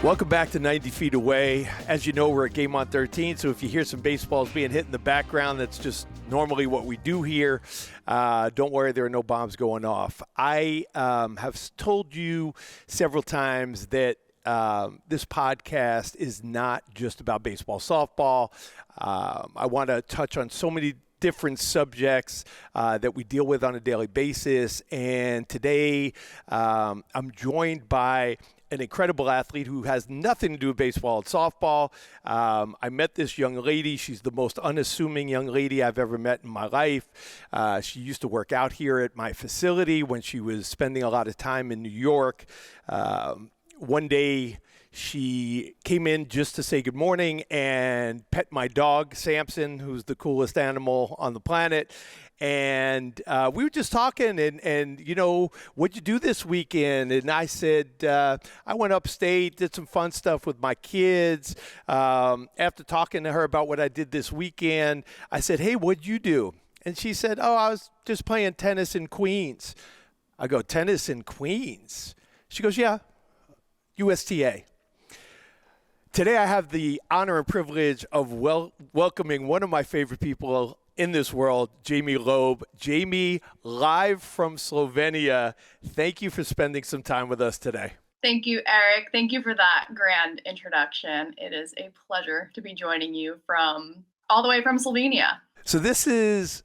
Welcome back to 90 Feet Away. As you know, we're at Game on 13, so if you hear some baseballs being hit in the background, that's just normally what we do here. Don't worry, there are no bombs going off. I have told you several times that this podcast is not just about baseball, softball. I want to touch on so many different subjects that we deal with on a daily basis. And today I'm joined by an incredible athlete who has nothing to do with baseball and softball. I met this young lady. She's the most unassuming young lady I've ever met in my life. She used to work out here at my facility when she was spending a lot of time in New York. One day, she came in just to say good morning and pet my dog, Samson, who's the coolest animal on the planet. And we were just talking and you know, what'd you do this weekend? And I said, I went upstate, did some fun stuff with my kids. After talking to her about what I did this weekend, I said, hey, what'd you do? And she said, oh, I was just playing tennis in Queens. I go, tennis in Queens? She goes, yeah, USTA. Today I have the honor and privilege of welcoming one of my favorite people in this world, Jamie Loeb. Jamie, live from Slovenia, thank you for spending some time with us today. Thank you, Eric. Thank you for that grand introduction. It is a pleasure to be joining you from all the way from Slovenia. So this is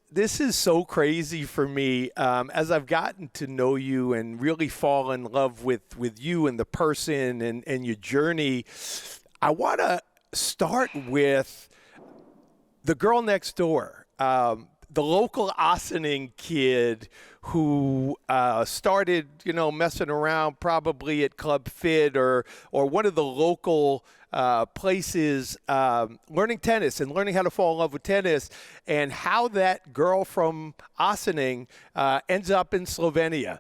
so crazy for me as I've gotten to know you and really fall in love with you and the person and your journey. I want to start with the girl next door, the local Ossining kid who started, messing around probably at Club Fit or one of the local places, learning tennis and learning how to fall in love with tennis, and how that girl from Ossining ends up in Slovenia.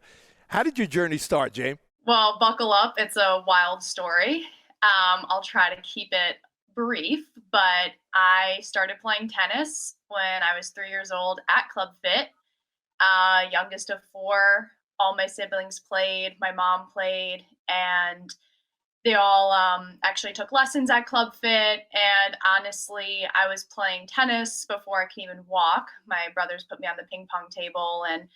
How did your journey start, James? Well, buckle up. It's a wild story. I'll try to keep it brief, but I started playing tennis when I was 3 years old at Club Fit. Youngest of four. All my siblings played. My mom played, and they all actually took lessons at Club Fit. And honestly, I was playing tennis before I could even walk. My brothers put me on the ping pong table and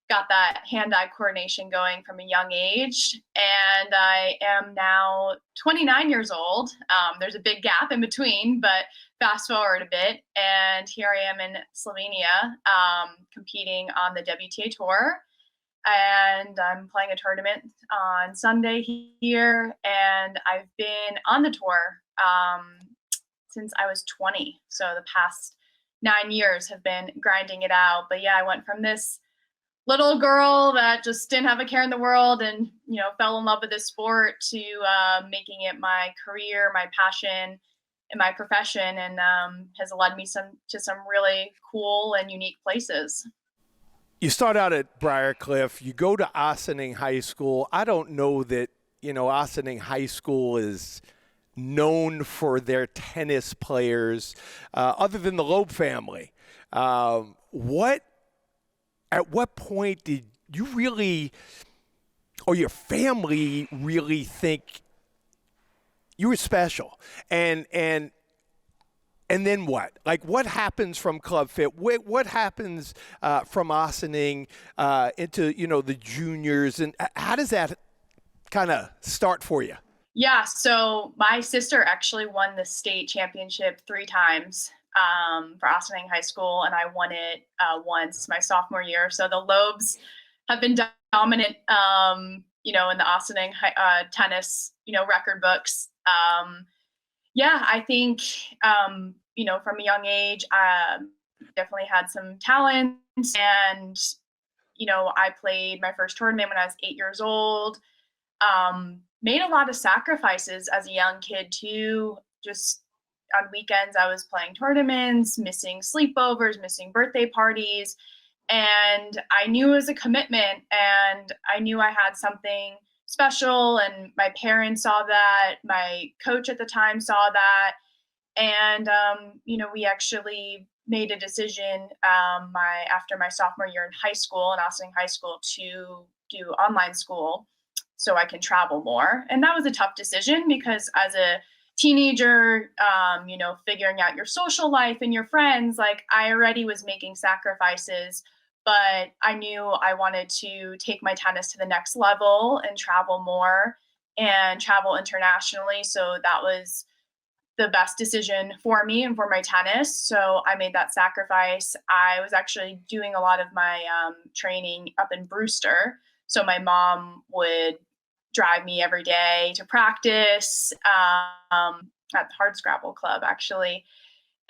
got that hand-eye coordination going from a young age. And I am now 29 years old. There's a big gap in between, but fast forward a bit, and here I am in Slovenia, competing on the WTA Tour. And I'm playing a tournament on Sunday here, and I've been on the tour since I was 20. So the past 9 years have been grinding it out. But yeah, I went from this little girl that just didn't have a care in the world and, fell in love with this sport to making it my career, my passion, and my profession, and has led me to some really cool and unique places. You start out at Briarcliff. You go to Ossining High School. I don't know that, Ossining High School is known for their tennis players other than the Loeb family. At what point did you really, or your family really think you were special? And then what? Like, what happens from Club Fit? What happens from Ossining into, the juniors? And how does that kind of start for you? Yeah, so my sister actually won the state championship 3 times. For Ossining High School, and I won it once my sophomore year. So the Loebs have been dominant, in the Ossining tennis, record books. I think, from a young age, definitely had some talent, and, I played my first tournament when I was 8 years old. Made a lot of sacrifices as a young kid too, just on weekends, I was playing tournaments, missing sleepovers, missing birthday parties. And I knew it was a commitment, and I knew I had something special. And my parents saw that. My coach at the time saw that. And, we actually made a decision after my sophomore year in high school, in Ossining High School, to do online school. so I can travel more. And that was a tough decision because as a teenager, figuring out your social life and your friends, like I already was making sacrifices, but I knew I wanted to take my tennis to the next level and travel more and travel internationally. So that was the best decision for me and for my tennis. So I made that sacrifice. I was actually doing a lot of my training up in Brewster. So my mom would drive me every day to practice at the Hard Scrabble Club, actually.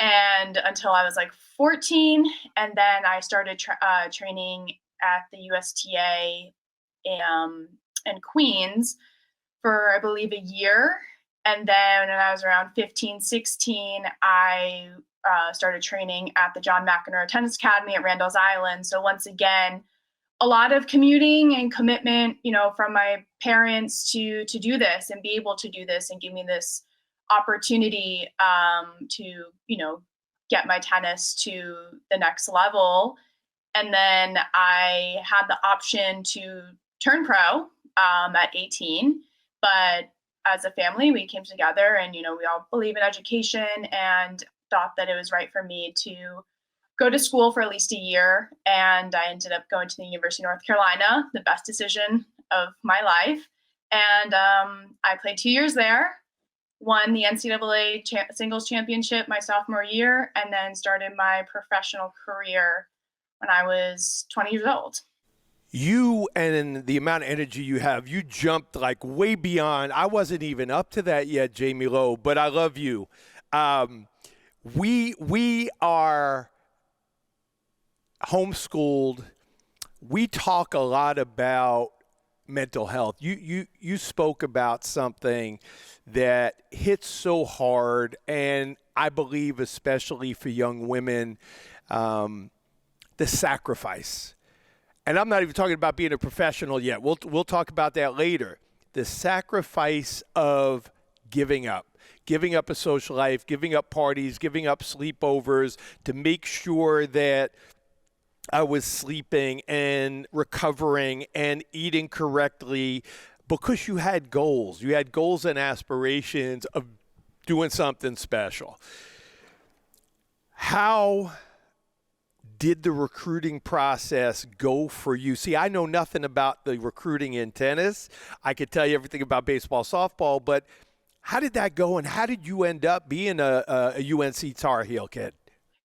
And until I was like 14. And then I started training at the USTA in Queens for, I believe, a year. And then when I was around 15, 16, I started training at the John McEnroe Tennis Academy at Randall's Island. So once again, a lot of commuting and commitment, from my parents to do this and be able to do this and give me this opportunity to, get my tennis to the next level. And then I had the option to turn pro at 18. But as a family, we came together and, we all believe in education and thought that it was right for me to go to school for at least a year. And I ended up going to the University of North Carolina, the best decision of my life. And I played 2 years there, won the NCAA singles championship my sophomore year, and then started my professional career when I was 20 years old. You and the amount of energy you have, you jumped like way beyond. I wasn't even up to that yet, Jamie Loeb, but I love you. We are homeschooled. We talk a lot about mental health. You spoke about something that hits so hard, and I believe especially for young women, the sacrifice. And I'm not even talking about being a professional yet. We'll talk about that later. The sacrifice of giving up a social life, giving up parties, giving up sleepovers to make sure that I was sleeping and recovering and eating correctly because you had goals. You had goals and aspirations of doing something special. How did the recruiting process go for you? See, I know nothing about the recruiting in tennis. I could tell you everything about baseball, softball, but how did that go, and how did you end up being a UNC Tar Heel kid?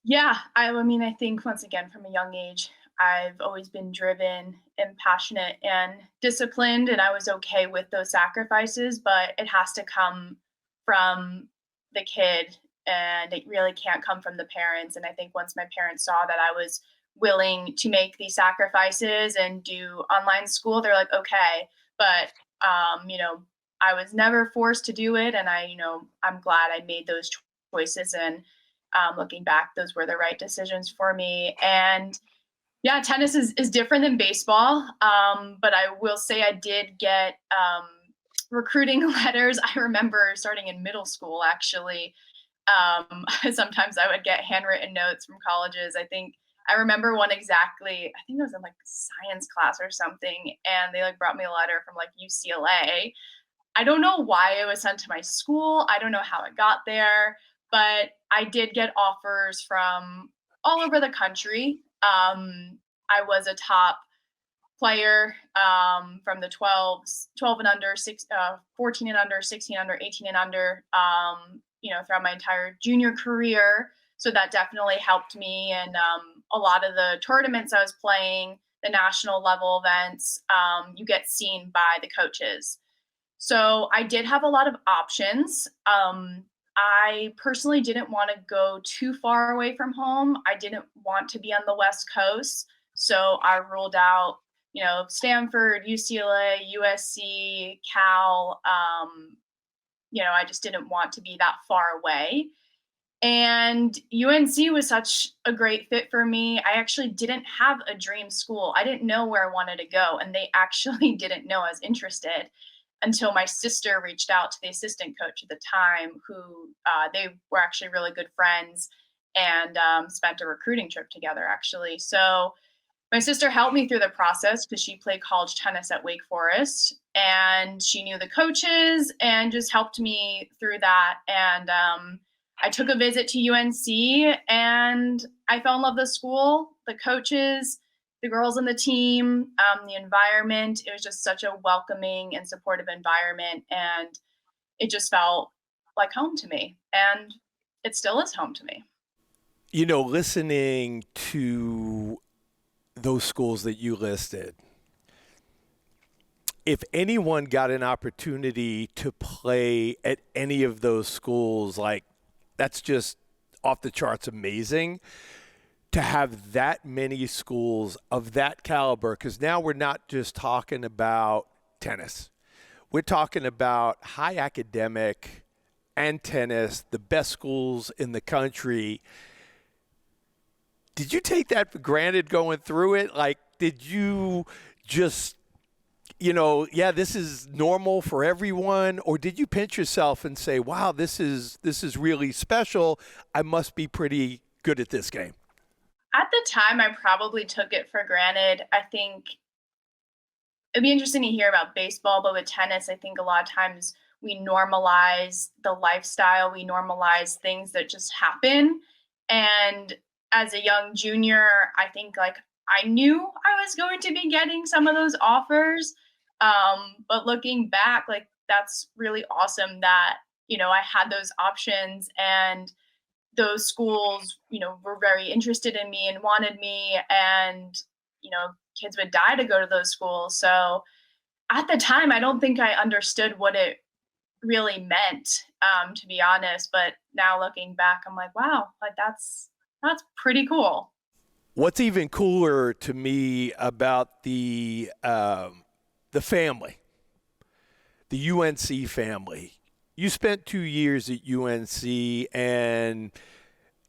Yeah, I think once again, from a young age, I've always been driven and passionate and disciplined, and I was okay with those sacrifices, but it has to come from the kid, and it really can't come from the parents. And I think once my parents saw that I was willing to make these sacrifices and do online school, they're like, okay, but I was never forced to do it, and I'm glad I made those choices. And looking back, those were the right decisions for me. And yeah, tennis is different than baseball. But I will say I did get recruiting letters. I remember starting in middle school, actually. Sometimes I would get handwritten notes from colleges. I remember one exactly. I think it was in like science class or something. And they like brought me a letter from like UCLA. I don't know why it was sent to my school. I don't know how it got there, but I did get offers from all over the country. I was a top player from the 12 and under, 14 and under, 16 and under, 18 and under, throughout my entire junior career. So that definitely helped me. And a lot of the tournaments I was playing, the national level events, you get seen by the coaches. So I did have a lot of options. I personally didn't want to go too far away from home. I didn't want to be on the West Coast. So I ruled out, Stanford, UCLA, USC, Cal. I just didn't want to be that far away. And UNC was such a great fit for me. I actually didn't have a dream school. I didn't know where I wanted to go. And they actually didn't know I was interested until my sister reached out to the assistant coach at the time, who they were actually really good friends and spent a recruiting trip together, actually. So My sister helped me through the process because she played college tennis at Wake Forest, and she knew the coaches and just helped me through that. And I took a visit to UNC, and I fell in love with the school, the coaches, the girls on the team, the environment. It was just such a welcoming and supportive environment, and it just felt like home to me. And it still is home to me. You know, listening to those schools that you listed, if anyone got an opportunity to play at any of those schools, like, that's just off the charts amazing to have that many schools of that caliber, because now we're not just talking about tennis. We're talking about high academic and tennis, the best schools in the country. Did you take that for granted going through it? Like, did you just, yeah, this is normal for everyone? Or did you pinch yourself and say, wow, this is really special. I must be pretty good at this game? At the time, I probably took it for granted. I think it'd be interesting to hear about baseball, but with tennis, I think a lot of times we normalize the lifestyle, we normalize things that just happen. And as a young junior, I think like I knew I was going to be getting some of those offers. But looking back, like that's really awesome that, I had those options, and those schools, were very interested in me and wanted me, and, kids would die to go to those schools. So at the time, I don't think I understood what it really meant, to be honest. But now looking back, I'm like, wow, like that's pretty cool. What's even cooler to me about the family, the UNC family. You spent 2 years at UNC, and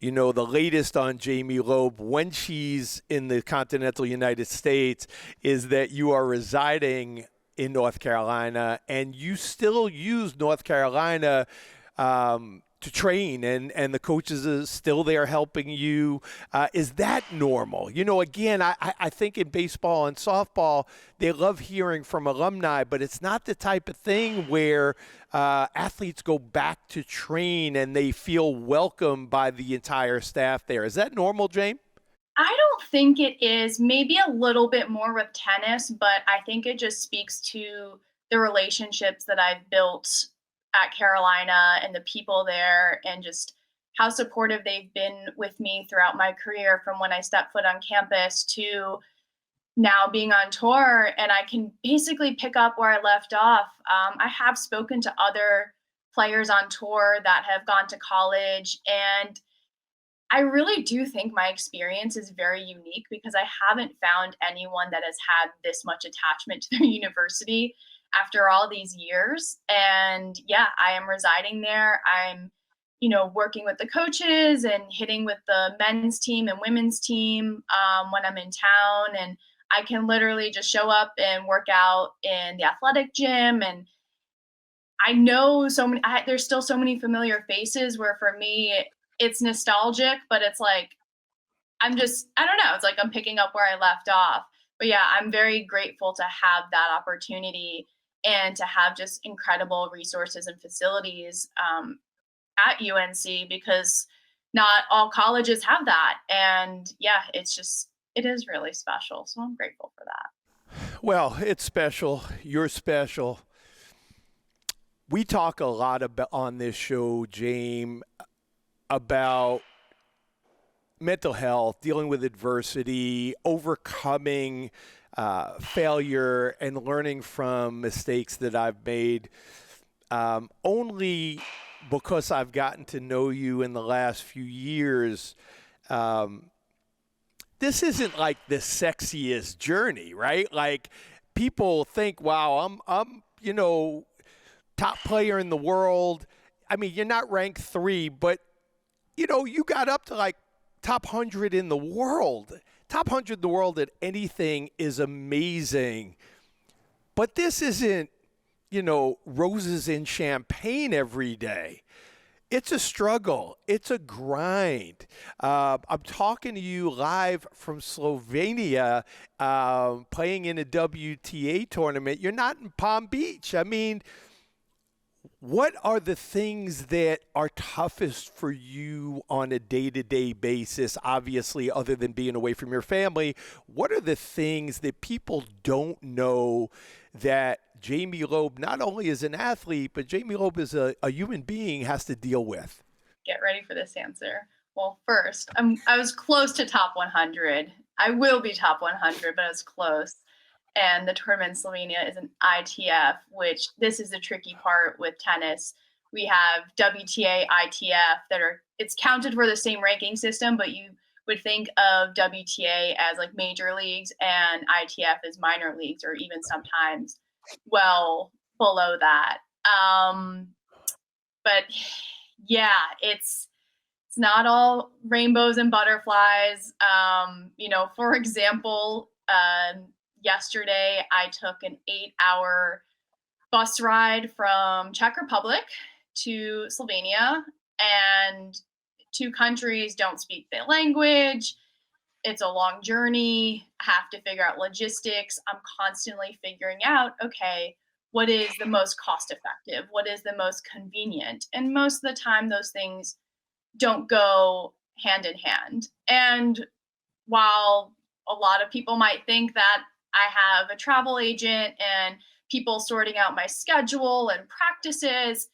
the latest on Jamie Loeb when she's in the continental United States is that you are residing in North Carolina, and you still use North Carolina to train, and the coaches are still there helping you. Is that normal? Again, I think in baseball and softball, they love hearing from alumni, but it's not the type of thing where athletes go back to train and they feel welcomed by the entire staff there. Is that normal, Jane? I don't think it is. Maybe a little bit more with tennis, but I think it just speaks to the relationships that I've built at Carolina and the people there, and just how supportive they've been with me throughout my career, from when I stepped foot on campus to now being on tour. And I can basically pick up where I left off. I have spoken to other players on tour that have gone to college, and I really do think my experience is very unique because I haven't found anyone that has had this much attachment to their university after all these years. And yeah, I am residing there. I'm, working with the coaches and hitting with the men's team and women's team when I'm in town. And I can literally just show up and work out in the athletic gym. And I know there's still so many familiar faces where for me, it's nostalgic, but it's like, I don't know. It's like I'm picking up where I left off. But yeah, I'm very grateful to have that opportunity and to have just incredible resources and facilities at UNC, because not all colleges have that. And yeah, it is really special. So I'm grateful for that. Well, it's special. You're special. We talk a lot about on this show, James, about mental health, dealing with adversity, overcoming failure, and learning from mistakes that I've made. Only because I've gotten to know you in the last few years, this isn't like the sexiest journey, right? Like, people think, wow, I'm top player in the world. I mean, you're not ranked 3, but you got up to like top 100 in the world. Top 100 in the world at anything is amazing. But this isn't, roses and champagne every day. It's a struggle. It's a grind. I'm talking to you live from Slovenia, playing in a WTA tournament. You're not in Palm Beach. I mean, what are the things that are toughest for you on a day to day basis? Obviously, other than being away from your family, what are the things that people don't know that Jamie Loeb, not only as an athlete, but Jamie Loeb as a human being, has to deal with? Get ready for this answer. Well, first, I was close to top 100. I will be top 100, but I was close. And the tournament in Slovenia is an ITF, which this is the tricky part with tennis. We have WTA, ITF it's counted for the same ranking system, but you would think of WTA as like major leagues and ITF as minor leagues, or even sometimes well below that. But yeah, it's not all rainbows and butterflies. For example, yesterday I took an 8-hour bus ride from Czech Republic to Slovenia, and two countries don't speak the language. It's a long journey. I have to figure out logistics. I'm constantly figuring out, okay, what is the most cost effective? What is the most convenient? And most of the time, those things don't go hand in hand. And while a lot of people might think that I have a travel agent and people sorting out my schedule and practices,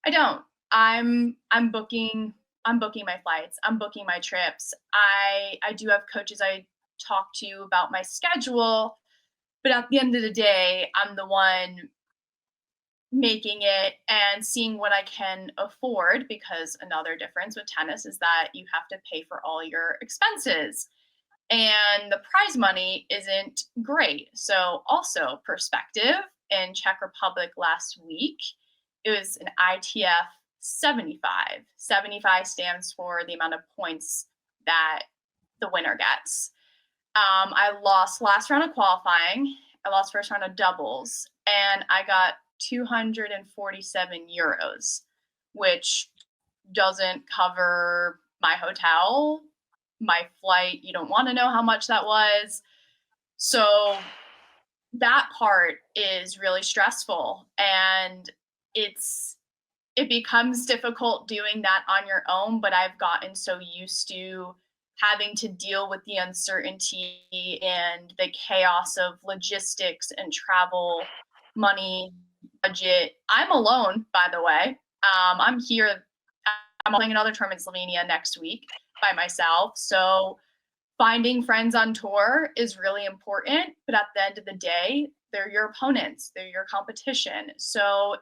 I don't. I'm booking my flights. I'm booking my trips. I do have coaches I talk to about my schedule, but at the end of the day, I'm the one making it and seeing what I can afford, because another difference with tennis is that you have to pay for all your expenses and the prize money isn't great. So, also perspective, in Czech Republic last week, it was an ITF 75. 75 stands for the amount of points that the winner gets. I lost last round of qualifying. I lost first round of doubles, and I got 247 euros, which doesn't cover my hotel, my flight. You don't want to know how much that was. So that part is really stressful, and it becomes difficult doing that on your own, but I've gotten so used to having to deal with the uncertainty and the chaos of logistics and travel, money, budget. I'm alone, by the way. I'm here. I'm playing another tournament in Slovenia next week by myself. So finding friends on tour is really important, but at the end of the day, they're your opponents, they're your competition. So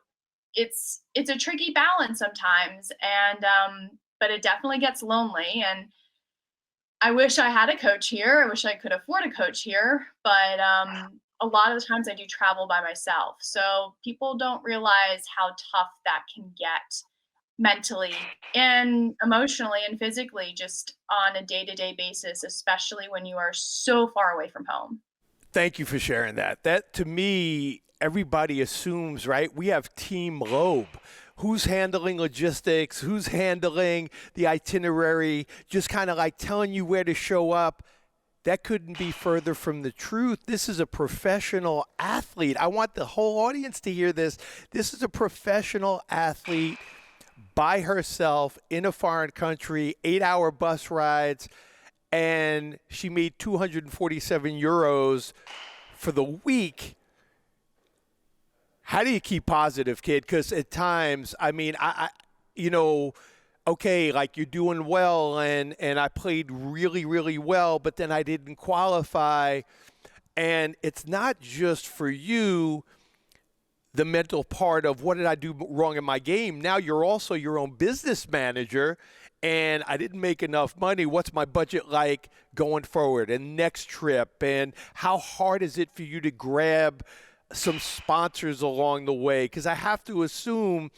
it's a tricky balance sometimes, and but it definitely gets lonely. And I wish I had a coach here. I wish I could afford a coach here, but a lot of the times I do travel by myself. So people don't realize how tough that can get mentally and emotionally and physically, just on a day-to-day basis, especially when you are so far away from home. Thank you for sharing that. That, to me, everybody assumes, right? We have Team Loeb. Who's handling logistics? Who's handling the itinerary? Just kind of like telling you where to show up. That couldn't be further from the truth. This is a professional athlete. I want the whole audience to hear this. This is a professional athlete by herself in a foreign country, 8-hour bus rides, and she made 247 euros for the week. How do you keep positive, kid? Because at times, I mean, okay, like, you're doing well, and I played really, really well, but then I didn't qualify. And it's not just for you, the mental part of what did I do wrong in my game. Now you're also your own business manager, and I didn't make enough money. What's my budget like going forward and next trip? And how hard is it for you to grab some sponsors along the way? Because I have to assume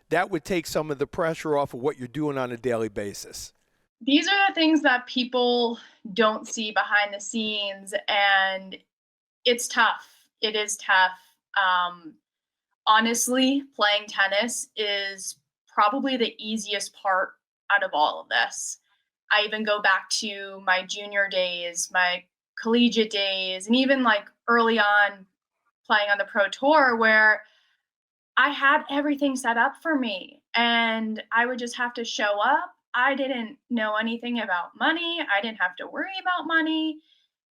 that would take some of the pressure off of what you're doing on a daily basis. These are the things that people don't see behind the scenes, and it's tough. It is tough. Honestly, playing tennis is probably the easiest part out of all of this. I even go back to my junior days, my collegiate days, and even like early on playing on the pro tour where I had everything set up for me and I would just have to show up. I didn't know anything about money. I didn't have to worry about money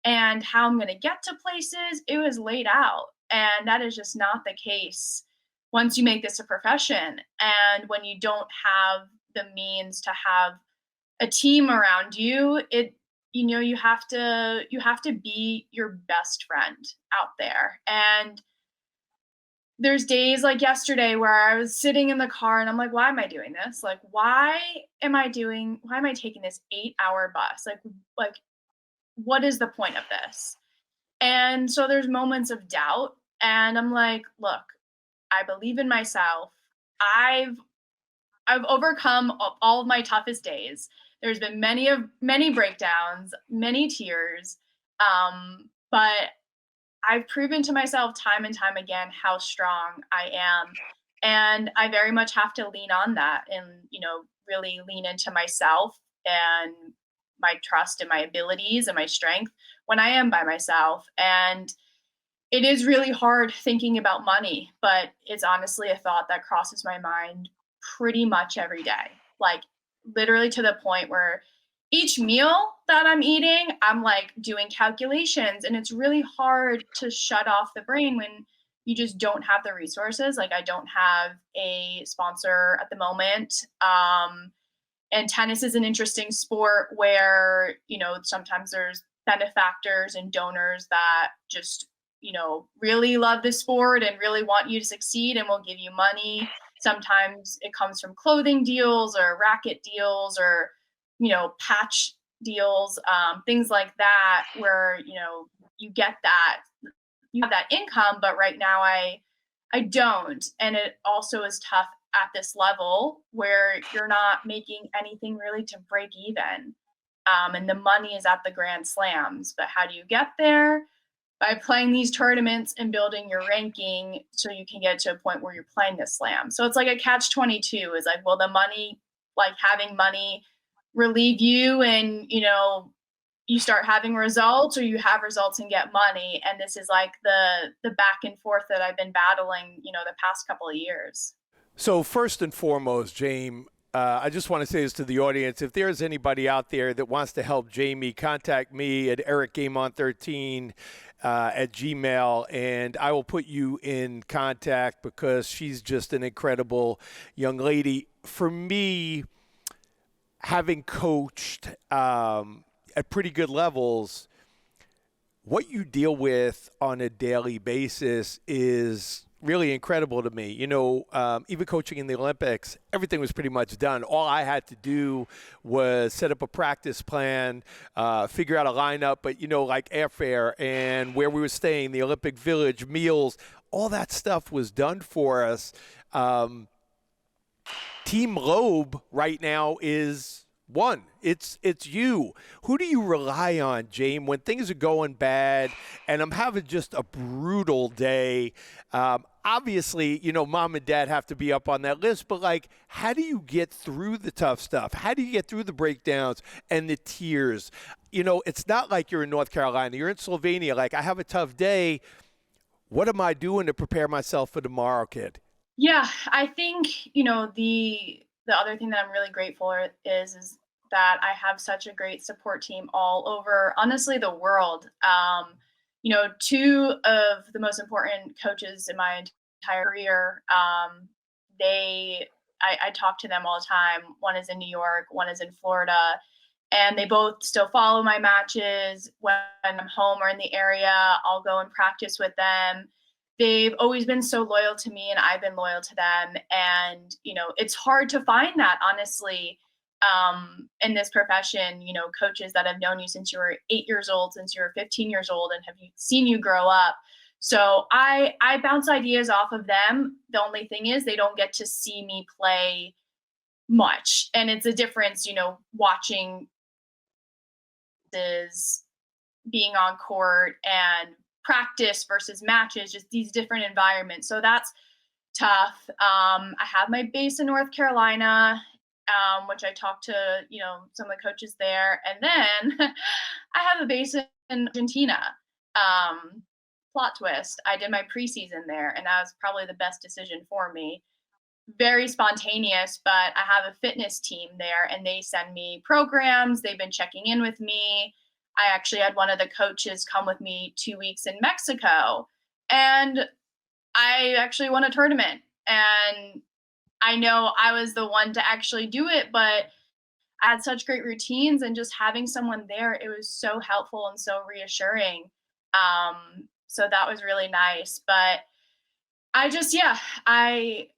and how I'm going to get to places. It was laid out. And that is just not the case once you make this a profession. And when you don't have the means to have a team around you, you have to be your best friend out there. And there's days like yesterday where I was sitting in the car and I'm like, why am I doing this? Like, why am I taking this 8-hour bus? Like, what is the point of this? And so there's moments of doubt. And I'm like, look, I believe in myself. I've I've overcome all of my toughest days. There's been many breakdowns, many tears. But I've proven to myself time and time again how strong I am. And I very much have to lean on that and, really lean into myself and my trust and my abilities and my strength when I am by myself. And it is really hard thinking about money, but it's honestly a thought that crosses my mind pretty much every day. Like literally to the point where each meal that I'm eating, I'm like doing calculations and it's really hard to shut off the brain when you just don't have the resources. Like I don't have a sponsor at the moment. And tennis is an interesting sport where, sometimes there's benefactors and donors that just, really love the sport and really want you to succeed and will give you money. Sometimes it comes from clothing deals or racket deals or, patch deals, things like that, where, you get that, you have that income, but right now I don't. And it also is tough at this level where you're not making anything really to break even. And the money is at the grand slams. But how do you get there? By playing these tournaments and building your ranking so you can get to a point where you're playing the slam. So it's like a catch 22 is like, will the money, like having money relieve you and, you start having results or you have results and get money. And this is like the back and forth that I've been battling, the past couple of years. So first and foremost, James, I just want to say this to the audience. If there's anybody out there that wants to help Jamie, contact me at ericgameon13 at Gmail, and I will put you in contact because she's just an incredible young lady. For me, having coached at pretty good levels, what you deal with on a daily basis is really incredible to me. Even coaching in the Olympics, everything was pretty much done. All I had to do was set up a practice plan, figure out a lineup, but, like airfare and where we were staying, the Olympic Village, meals, all that stuff was done for us. Team Loeb right now is one. It's you. Who do you rely on, James, when things are going bad and I'm having just a brutal day? Obviously, mom and dad have to be up on that list, but like, how do you get through the tough stuff? How do you get through the breakdowns and the tears? It's not like you're in North Carolina. You're in Slovenia. Like, I have a tough day. What am I doing to prepare myself for tomorrow, kid? Yeah, I think, the other thing that I'm really grateful is that I have such a great support team all over, honestly, the world. Two of the most important coaches in my entire career, I talk to them all the time. One is in New York, one is in Florida, and they both still follow my matches when I'm home or in the area. I'll go and practice with them. They've always been so loyal to me and I've been loyal to them. And, it's hard to find that, honestly, in this profession, coaches that have known you since you were 8 years old, since you were 15 years old and have seen you grow up. So I bounce ideas off of them. The only thing is they don't get to see me play much. And it's a difference, watching is being on court and practice versus matches, just these different environments. So tough. I have my base in North Carolina, which I talked to, some of the coaches there. And then I have a base in Argentina. Um, Plot twist, I did my preseason there, and that was probably the best decision for me. Very spontaneous, but I have a fitness team there and they send me programs. They've been checking in with me. I actually had one of the coaches come with me 2 weeks in Mexico, and I actually won a tournament. And I know I was the one to actually do it, but I had such great routines, and just having someone there, it was so helpful and so reassuring. So that was really nice. But I just, yeah, I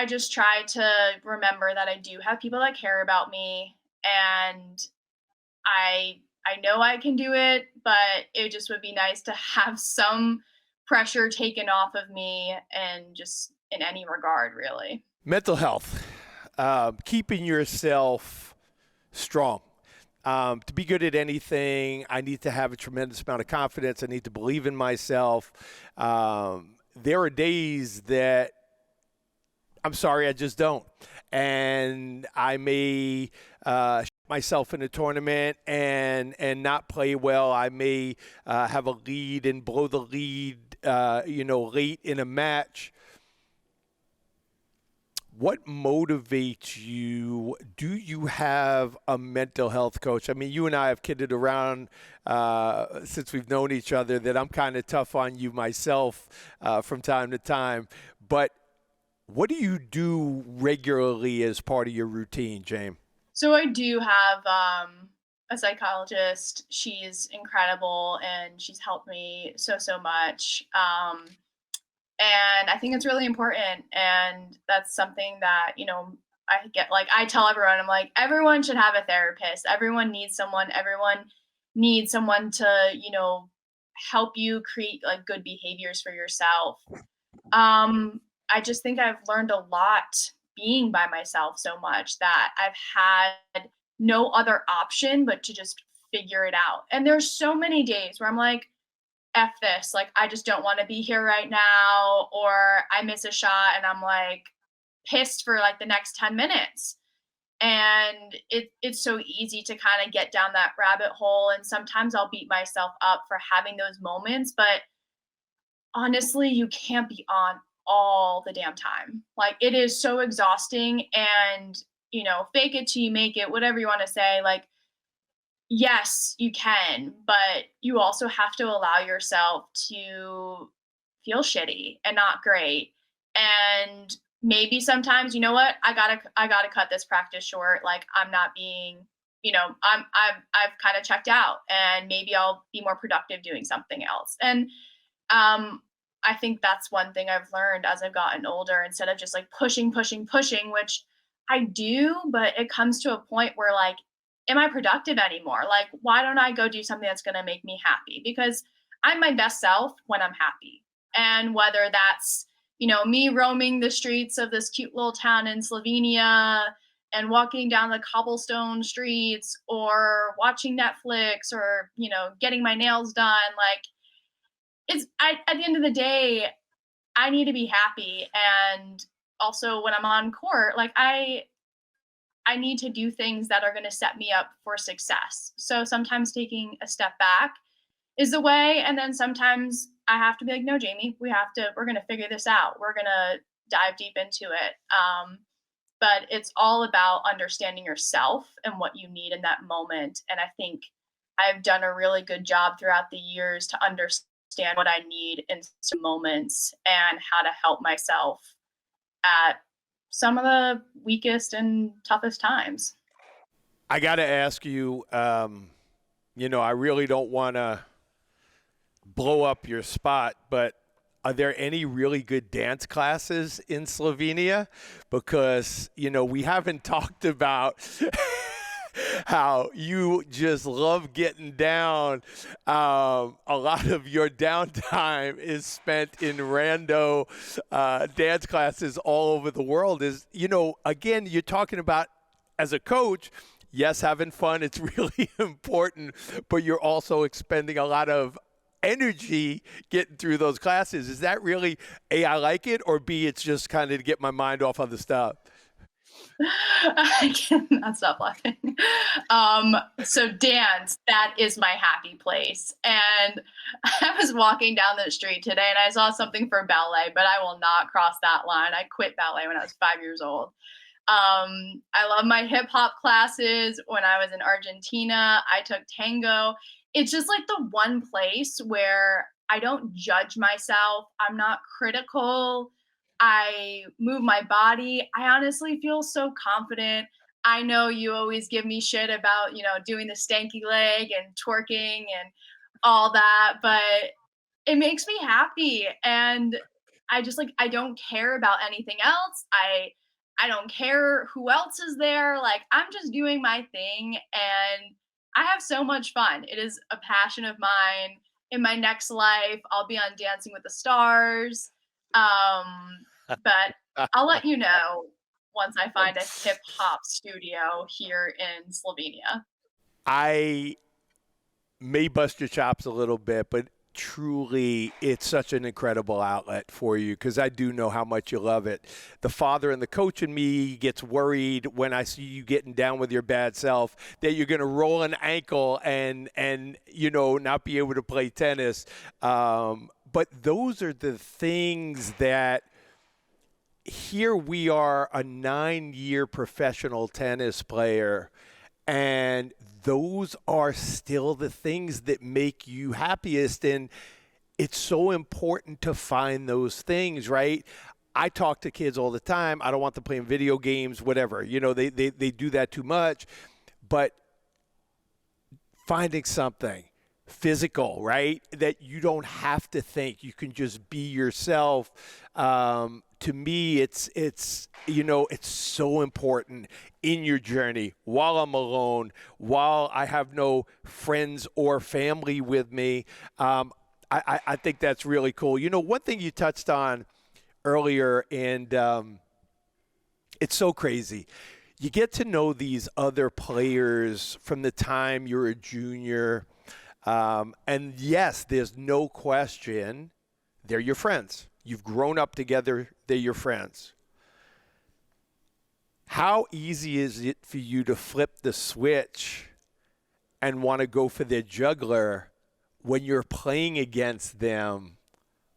just try to remember that I do have people that care about me, and I know I can do it, but it just would be nice to have some pressure taken off of me, and just in any regard, really. Mental health, keeping yourself strong. To be good at anything, I need to have a tremendous amount of confidence. I need to believe in myself. There are days that I'm sorry, I just don't. And I may myself in a tournament and not play well. I may have a lead and blow the lead, late in a match. What motivates you? Do you have a mental health coach? I mean, you and I have kidded around since we've known each other that I'm kind of tough on you myself from time to time. But what do you do regularly as part of your routine, James? So I do have a psychologist. She's incredible and she's helped me so much. And I think it's really important. And that's something that, I get, like, I tell everyone, I'm like, everyone should have a therapist. Everyone needs someone. Everyone needs someone to, help you create like good behaviors for yourself. I just think I've learned a lot being by myself so much that I've had no other option but to just figure it out. And there's so many days where I'm like, F this, like, I just don't want to be here right now. Or I miss a shot and I'm like pissed for like the next 10 minutes. And it's so easy to kind of get down that rabbit hole. And sometimes I'll beat myself up for having those moments. But honestly, you can't be on all the damn time. Like, it is so exhausting. And, fake it till you make it, whatever you want to say. Like, yes, you can, but you also have to allow yourself to feel shitty and not great. And maybe sometimes, you know what, I gotta cut this practice short. Like, I'm not being, I've kind of checked out, and maybe I'll be more productive doing something else. And I think that's one thing I've learned as I've gotten older. Instead of just like pushing, which I do, but it comes to a point where, like, am I productive anymore? Like, why don't I go do something that's going to make me happy? Because I'm my best self when I'm happy. And whether that's, me roaming the streets of this cute little town in Slovenia and walking down the cobblestone streets, or watching Netflix, or, getting my nails done, like, at the end of the day, I need to be happy. And also when I'm on court, like, I need to do things that are going to set me up for success. So sometimes taking a step back is the way. And then sometimes I have to be like, no, Jamie, we're going to figure this out. We're going to dive deep into it. But it's all about understanding yourself and what you need in that moment. And I think I've done a really good job throughout the years to understand what I need in some moments and how to help myself at some of the weakest and toughest times. I got to ask you, I really don't want to blow up your spot, but are there any really good dance classes in Slovenia? Because, we haven't talked about how you just love getting down. A lot of your downtime is spent in rando dance classes all over the world. Again, you're talking about, as a coach, yes, having fun, it's really important, but you're also expending a lot of energy getting through those classes. Is that really A, I like it, or B, it's just kind of to get my mind off other stuff? I cannot stop laughing. So dance, that is my happy place. And I was walking down the street today and I saw something for ballet, but I will not cross that line. I quit ballet when I was 5 years old. I love my hip hop classes. When I was in Argentina, I took tango. It's just like the one place where I don't judge myself. I'm not critical. I move my body. I honestly feel so confident. I know you always give me shit about, doing the stanky leg and twerking and all that, but it makes me happy. And I don't care about anything else. I don't care who else is there. Like I'm just doing my thing and I have so much fun. It is a passion of mine. In my next life, I'll be on Dancing with the Stars. But I'll let you know once I find a hip hop studio here in Slovenia. I may bust your chops a little bit, but truly it's such an incredible outlet for you because I do know how much you love it. The father and the coach in me gets worried when I see you getting down with your bad self that you're going to roll an ankle and not be able to play tennis. But those are the things that here we are, a 9-year professional tennis player, and those are still the things that make you happiest. And it's so important to find those things, right? I talk to kids all the time. I don't want them playing video games, whatever. They do that too much. But finding something physical, right, that you don't have to think. You can just be yourself. To me, it's so important in your journey while I'm alone, while I have no friends or family with me. I think that's really cool. One thing you touched on earlier, and it's so crazy. You get to know these other players from the time you're a junior. And yes, there's no question they're your friends. You've grown up together. They're your friends. How easy is it for you to flip the switch and want to go for their juggler when you're playing against them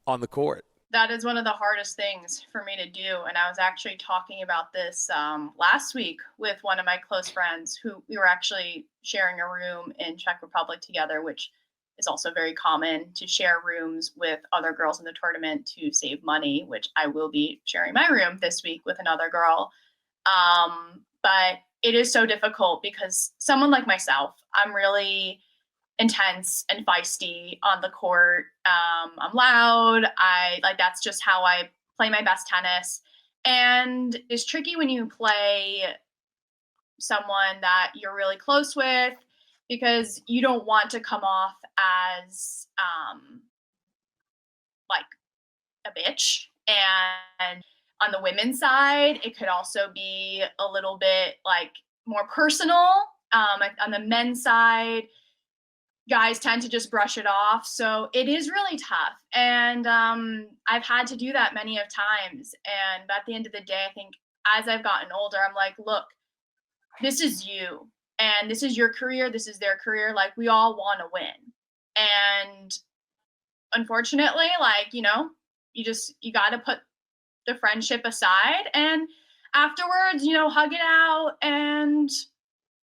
on the court? That is one of the hardest things for me to do. And I was actually talking about this last week with one of my close friends who we were actually sharing a room in Czech Republic together, which is also very common to share rooms with other girls in the tournament to save money, which I will be sharing my room this week with another girl. But it is so difficult because someone like myself, I'm really intense and feisty on the court. I'm loud. That's just how I play my best tennis. And it's tricky when you play someone that you're really close with because you don't want to come off as like a bitch. And on the women's side, it could also be a little bit like more personal. On the men's side, guys tend to just brush it off. So it is really tough. And I've had to do that many of times. And at the end of the day, I think as I've gotten older, I'm like, look, this is you and this is your career. This is their career. Like we all want to win. And unfortunately, you got to put the friendship aside and afterwards, hug it out and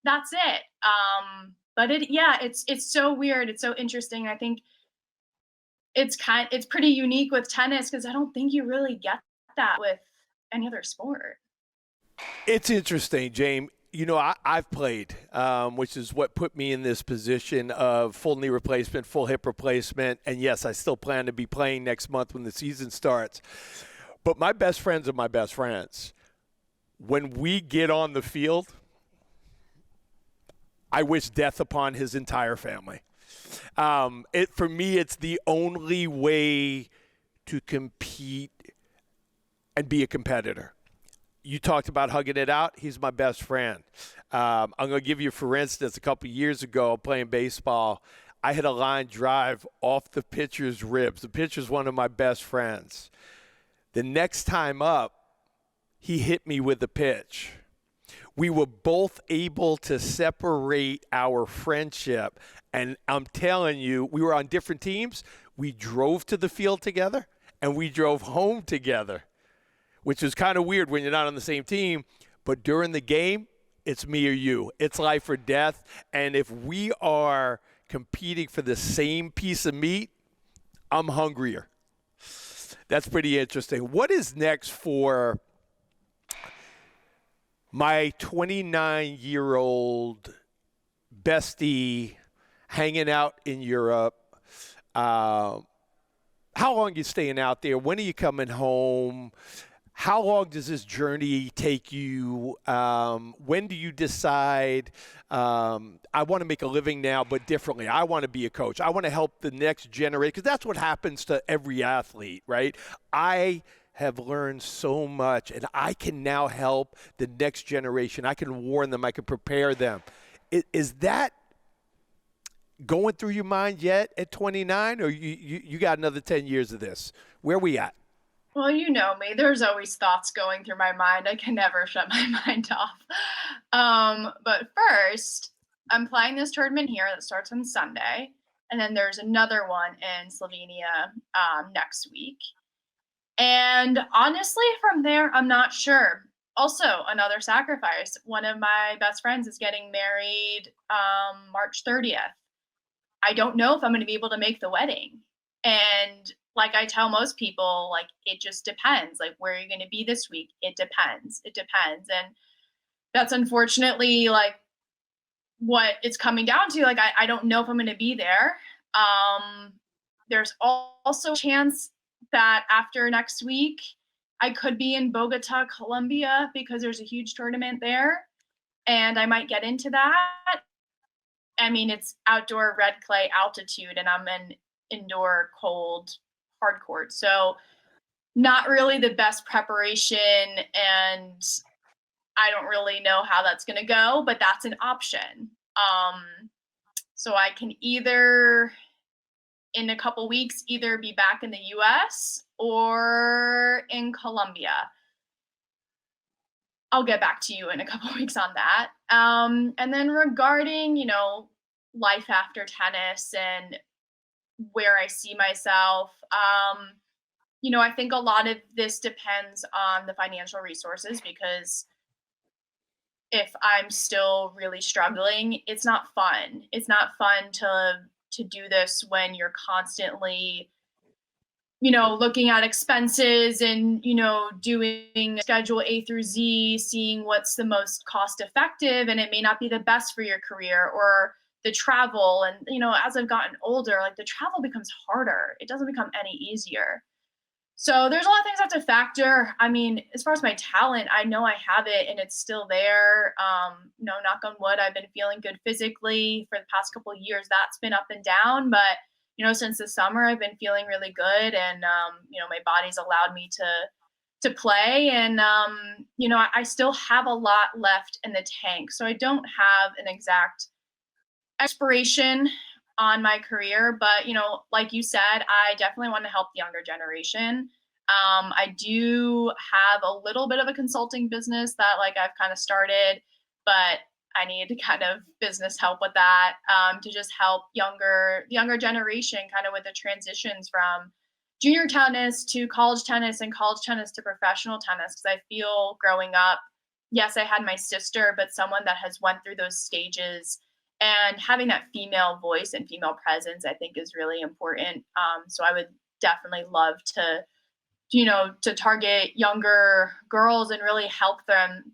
that's it. But it's so weird. It's so interesting. I think it's pretty unique with tennis because I don't think you really get that with any other sport. It's interesting, James. I've played, which is what put me in this position of full knee replacement, full hip replacement. And yes, I still plan to be playing next month when the season starts. But my best friends are my best friends. When we get on the field, I wish death upon his entire family. For me, it's the only way to compete and be a competitor. You talked about hugging it out. He's my best friend. I'm going to give you, for instance, a couple of years ago, playing baseball, I hit a line drive off the pitcher's ribs. The pitcher's one of my best friends. The next time up, he hit me with a pitch. We were both able to separate our friendship. And I'm telling you, we were on different teams. We drove to the field together, and we drove home together, which is kind of weird when you're not on the same team. But during the game, it's me or you. It's life or death. And if we are competing for the same piece of meat, I'm hungrier. That's pretty interesting. What is next for my 29-year-old bestie hanging out in Europe? How long are you staying out there? When are you coming home? How long does this journey take you? When do you decide, I want to make a living now, but differently? I want to be a coach. I want to help the next generation, because that's what happens to every athlete, right? I have learned so much, and I can now help the next generation. I can warn them. I can prepare them. Is that going through your mind yet at 29, or you got another 10 years of this? Where are we at? Well, you know me. There's always thoughts going through my mind. I can never shut my mind off. But first, I'm playing this tournament here that starts on Sunday, and then there's another one in Slovenia next week. And honestly, from there, I'm not sure. Also, another sacrifice. One of my best friends is getting married March 30th. I don't know if I'm going to be able to make the wedding. And like I tell most people, like, it just depends. Like, where are you going to be this week? It depends. It depends. And that's unfortunately like what it's coming down to. Like, I don't know if I'm going to be there. There's also a chance that after next week, I could be in Bogota, Colombia, because there's a huge tournament there, and I might get into that. I mean, it's outdoor red clay altitude, and I'm in indoor cold hard court. So not really the best preparation, and I don't really know how that's going to go, but that's an option. So I can either, in a couple weeks, either be back in the US or in Colombia. I'll get back to you in a couple weeks on that. And then regarding, life after tennis and where I see myself, I think a lot of this depends on the financial resources, because if I'm still really struggling, it's not fun. It's not fun to do this when you're constantly, looking at expenses and, doing schedule A through Z, seeing what's the most cost effective, and it may not be the best for your career, or the travel. And, as I've gotten older, like, the travel becomes harder. It doesn't become any easier. So there's a lot of things I have to factor. I mean, as far as my talent, I know I have it and it's still there. Knock on wood, I've been feeling good physically for the past couple of years. That's been up and down, but since the summer, I've been feeling really good, and my body's allowed me to play, and I still have a lot left in the tank. So I don't have an exact expiration on my career, but like you said, I definitely want to help the younger generation. I do have a little bit of a consulting business that, like, I've kind of started, but I need kind of business help with that, to just help the younger generation kind of with the transitions from junior tennis to college tennis, and college tennis to professional tennis. Because I feel growing up, yes, I had my sister, but someone that has went through those stages, and having that female voice and female presence, I think, is really important. So I would definitely love to target younger girls and really help them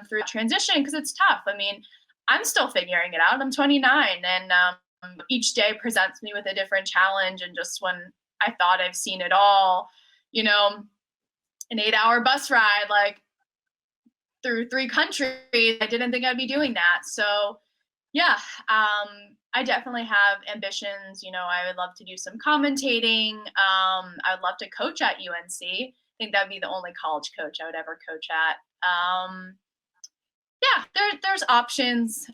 through transition, because it's tough. I mean, I'm still figuring it out. I'm 29, and each day presents me with a different challenge. And just when I thought I've seen it all, an 8-hour bus ride, like, through 3 countries, I didn't think I'd be doing that. So yeah, I definitely have ambitions. I would love to do some commentating. I would love to coach at UNC. I think that'd be the only college coach I would ever coach at. Yeah, there's options.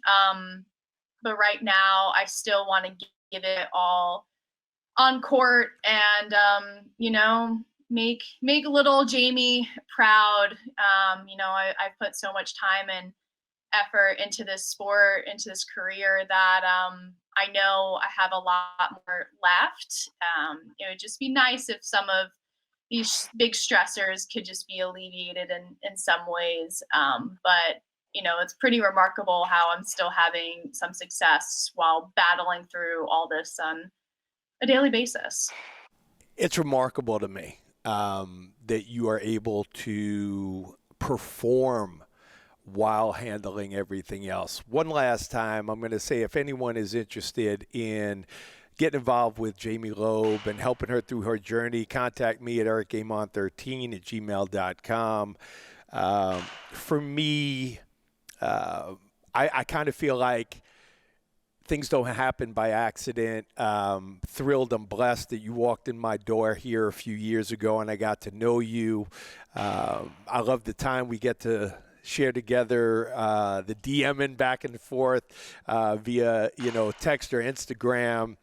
But right now, I still want to give it all on court and, make little Jamie proud. I've put so much time and effort into this sport, into this career that I know I have a lot more left. It would just be nice if some of these big stressors could just be alleviated in some ways. But it's pretty remarkable how I'm still having some success while battling through all this on a daily basis. It's remarkable to me that you are able to perform while handling everything else. One last time, I'm going to say if anyone is interested in getting involved with Jamie Loeb and helping her through her journey, contact me at ericgamon13@gmail.com. For me, I kind of feel like things don't happen by accident. Thrilled and blessed that you walked in my door here a few years ago and I got to know you. I love the time we get to share together, the DMing back and forth via, text or Instagram.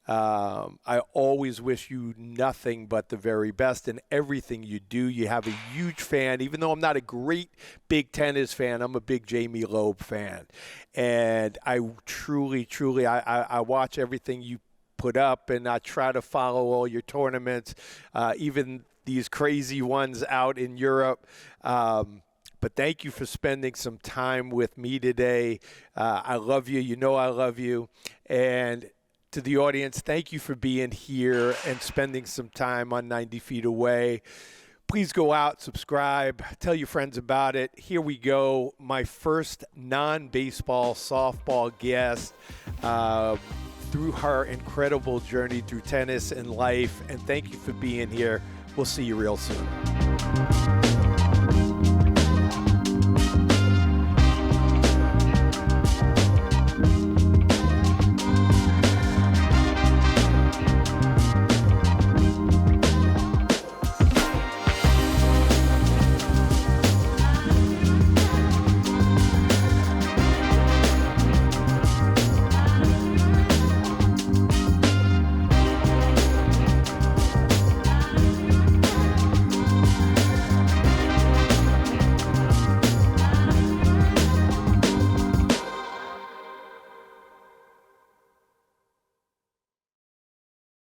I always wish you nothing but the very best in everything you do. You have a huge fan. Even though I'm not a great big tennis fan, I'm a big Jamie Loeb fan. And I truly, I watch everything you put up, and I try to follow all your tournaments, even these crazy ones out in Europe. But thank you for spending some time with me today. I love you. You know I love you. And to the audience, thank you for being here and spending some time on 90 Feet Away. Please go out, subscribe, tell your friends about it. Here we go. My first non-baseball softball guest through her incredible journey through tennis and life. And thank you for being here. We'll see you real soon.